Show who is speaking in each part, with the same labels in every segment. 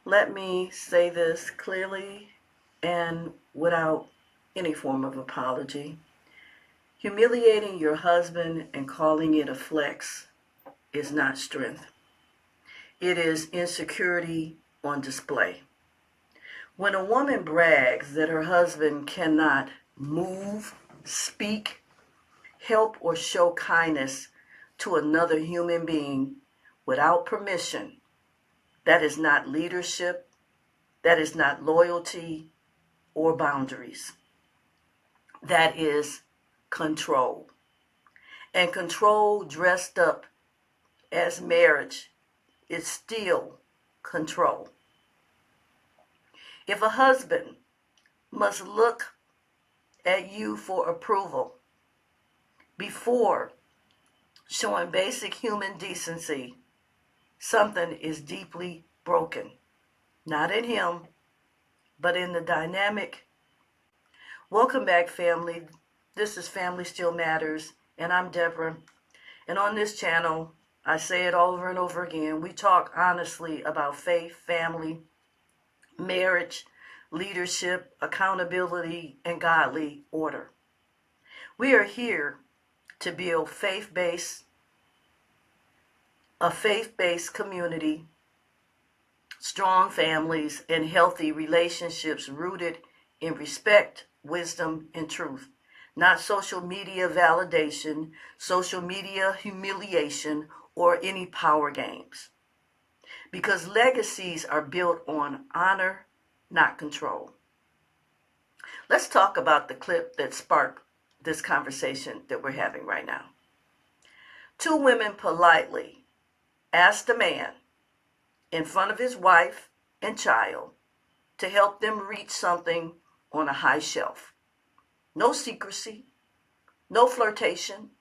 Speaker 1: Let me say this clearly and without any form of apology. Humiliating your husband and calling it a flex is not strength. It is insecurity on display. When a woman brags that her husband cannot move, speak, help, or show kindness to another human being without permission, that is not leadership, that is not loyalty or boundaries. That is control. And control dressed up as marriage is still control. If a husband must look at you for approval before showing basic human decency, something is deeply broken. Not in him, but in the dynamic. Welcome back, family. This is Family Still Matters, and I'm Deborah. And on this channel, I say it over and over again, we talk honestly about faith, family, marriage, leadership, accountability, and godly order. We are here to build a faith-based community, strong families, and healthy relationships rooted in respect, wisdom, and truth. Not social media validation, social media humiliation, or any power games. Because legacies are built on honor, not control. Let's talk about the clip that sparked this conversation that we're having right now. Two women politely asked a man in front of his wife and child to help them reach something on a high shelf. No secrecy, no flirtation,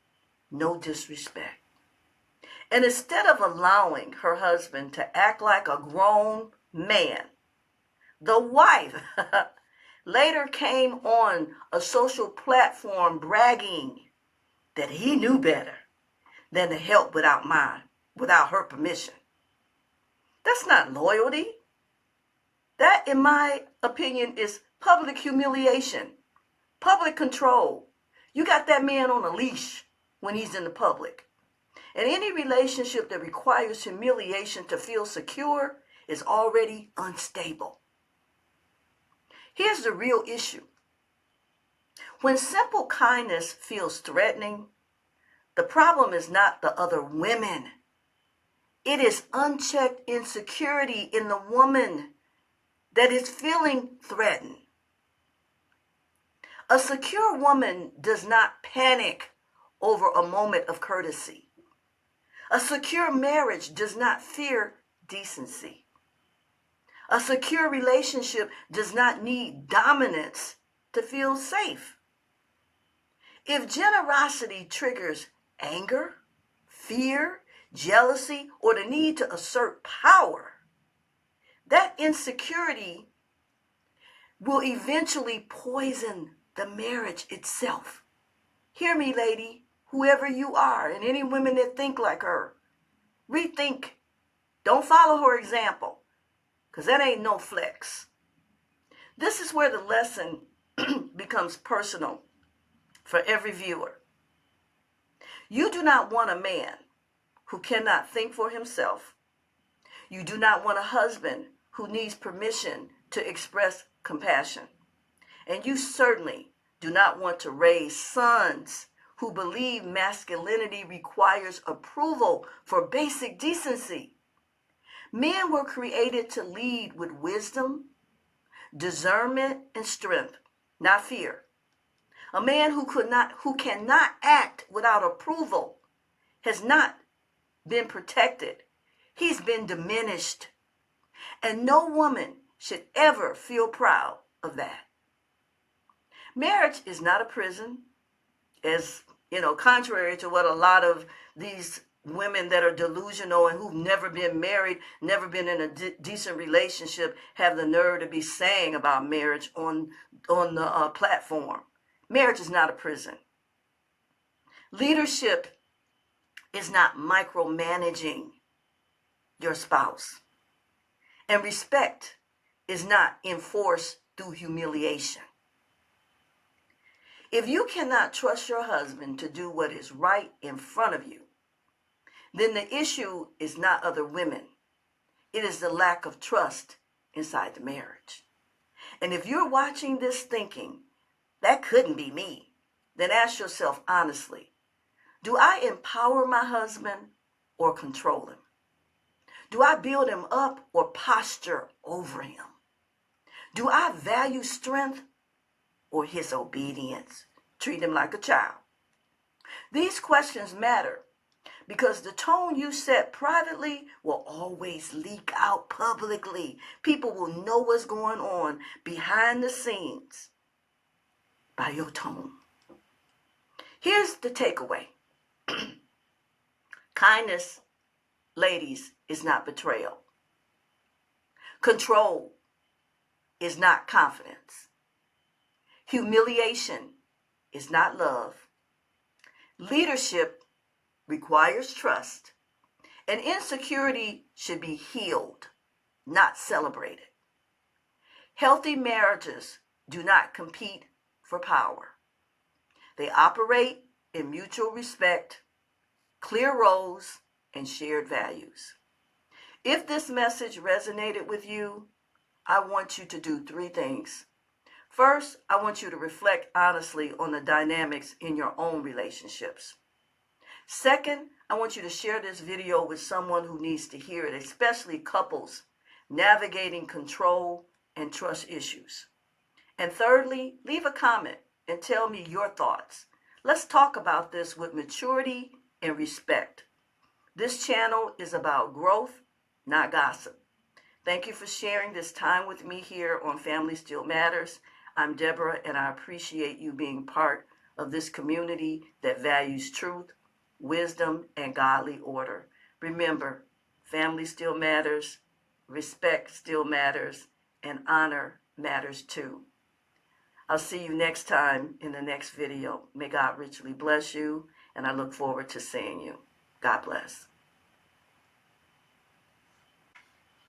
Speaker 1: no disrespect. And instead of allowing her husband to act like a grown man, the wife later came on a social platform bragging that he knew better than to help without her permission. That's not loyalty. That, in my opinion, is public humiliation, public control. You got that man on a leash when he's in the public. And any relationship that requires humiliation to feel secure is already unstable. Here's the real issue. When simple kindness feels threatening, the problem is not the other women. It is unchecked insecurity in the woman that is feeling threatened. A secure woman does not panic over a moment of courtesy. A secure marriage does not fear decency. A secure relationship does not need dominance to feel safe. If generosity triggers anger, fear, jealousy, or the need to assert power, that insecurity will eventually poison the marriage itself. Hear me, lady, whoever you are, and any women that think like her. Rethink. Don't follow her example, because that ain't no flex. This is where the lesson becomes personal for every viewer. You do not want a man who cannot think for himself. You do not want a husband who needs permission to express compassion. And you certainly do not want to raise sons who believe masculinity requires approval for basic decency. Men were created to lead with wisdom, discernment, and strength, not fear. A man who cannot act without approval has not been protected. He's been diminished. And no woman should ever feel proud of that. Marriage is not a prison, as contrary to what a lot of these women that are delusional and who've never been married, never been in a decent relationship, have the nerve to be saying about marriage on the platform. Marriage is not a prison. Leadership is not micromanaging your spouse. And respect is not enforced through humiliation. If you cannot trust your husband to do what is right in front of you, then the issue is not other women. It is the lack of trust inside the marriage. And if you're watching this thinking, that couldn't be me, then ask yourself honestly, do I empower my husband or control him? Do I build him up or posture over him? Do I value strength or his obedience? Treat him like a child. These questions matter because the tone you set privately will always leak out publicly. People will know what's going on behind the scenes by your tone. Here's the takeaway. Kindness, ladies, is not betrayal. Control is not confidence. Humiliation is not love. Leadership requires trust. And insecurity should be healed, not celebrated. Healthy marriages do not compete for power. They operate in mutual respect, clear roles, and shared values. If this message resonated with you, I want you to do 3 things. First, I want you to reflect honestly on the dynamics in your own relationships. Second, I want you to share this video with someone who needs to hear it, especially couples navigating control and trust issues. And thirdly, leave a comment and tell me your thoughts. Let's talk about this with maturity and respect. This channel is about growth, not gossip. Thank you for sharing this time with me here on Family Still Matters. I'm Deborah, and I appreciate you being part of this community that values truth, wisdom, and godly order. Remember, family still matters, respect still matters, and honor matters too. I'll see you next time in the next video. May God richly bless you, and I look forward to seeing you. God bless.